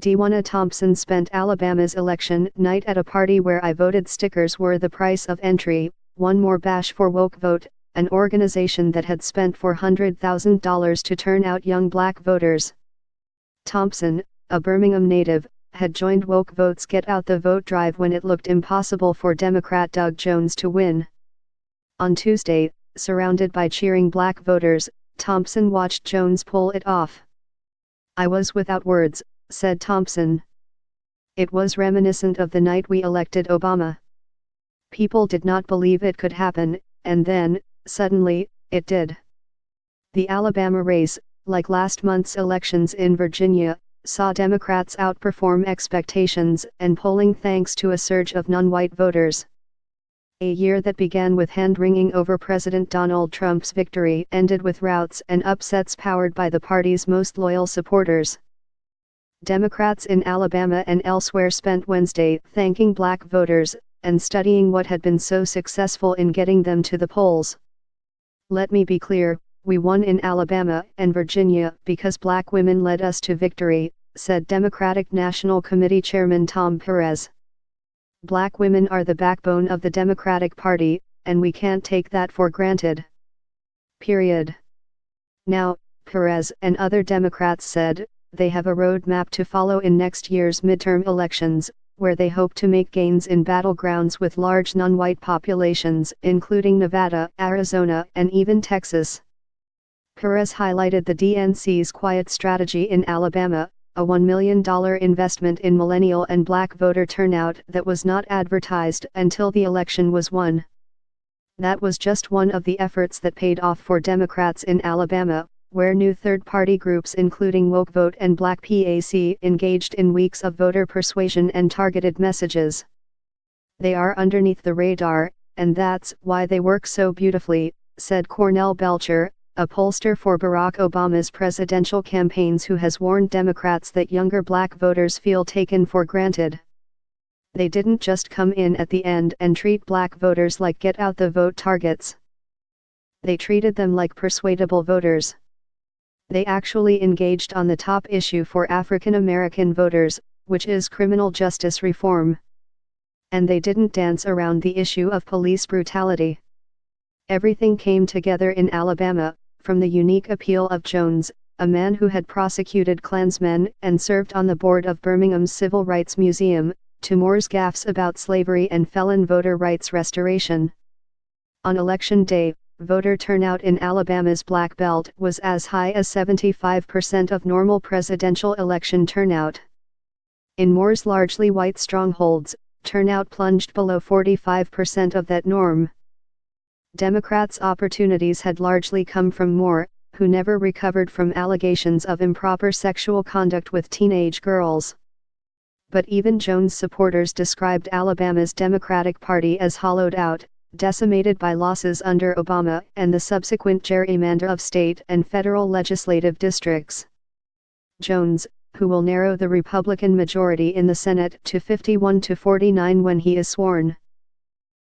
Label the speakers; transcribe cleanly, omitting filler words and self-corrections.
Speaker 1: Dewanna Thompson spent Alabama's election night at a party where "I voted" stickers were the price of entry. One more bash for Woke Vote, an organization that had spent $400,000 to turn out young black voters. Thompson, a Birmingham native, had joined Woke Vote's Get Out the Vote drive when it looked impossible for Democrat Doug Jones to win. On Tuesday, surrounded by cheering black voters, Thompson watched Jones pull it off. "I was without words," said Thompson. "It was reminiscent of the night we elected Obama. People did not believe it could happen, and then, suddenly, it did." The Alabama race, like last month's elections in Virginia, saw Democrats outperform expectations and polling thanks to a surge of non-white voters. A year that began with hand-wringing over President Donald Trump's victory ended with routs and upsets powered by the party's most loyal supporters. Democrats in Alabama and elsewhere spent Wednesday thanking black voters and studying what had been so successful in getting them to the polls. "Let me be clear, we won in Alabama and Virginia because black women led us to victory," said Democratic National Committee Chairman Tom Perez. "Black women are the backbone of the Democratic Party, and we can't take that for granted. Period." Now, Perez and other Democrats said, they have a roadmap to follow in next year's midterm elections, where they hope to make gains in battlegrounds with large non-white populations, including Nevada, Arizona, and even Texas. Perez highlighted the DNC's quiet strategy in Alabama, a $1 million investment in millennial and black voter turnout that was not advertised until the election was won. That was just one of the efforts that paid off for Democrats in Alabama, where new third-party groups including Woke Vote and Black PAC engaged in weeks of voter persuasion and targeted messages. "They are underneath the radar, and that's why they work so beautifully," said Cornell Belcher, a pollster for Barack Obama's presidential campaigns who has warned Democrats that younger black voters feel taken for granted. "They didn't just come in at the end and treat black voters like get-out-the-vote targets. They treated them like persuadable voters. They actually engaged on the top issue for African American voters, which is criminal justice reform. And they didn't dance around the issue of police brutality. Everything came together in Alabama, from the unique appeal of Jones, a man who had prosecuted Klansmen and served on the board of Birmingham's Civil Rights Museum, to Moore's gaffes about slavery and felon voter rights restoration. On Election Day, voter turnout in Alabama's Black Belt was as high as 75% of normal presidential election turnout. In Moore's largely white strongholds, turnout plunged below 45% of that norm. Democrats' opportunities had largely come from Moore, who never recovered from allegations of improper sexual conduct with teenage girls. But even Jones supporters described Alabama's Democratic Party as hollowed out, decimated by losses under Obama and the subsequent gerrymander of state and federal legislative districts. Jones, who will narrow the Republican majority in the Senate to 51 to 49 when he is sworn.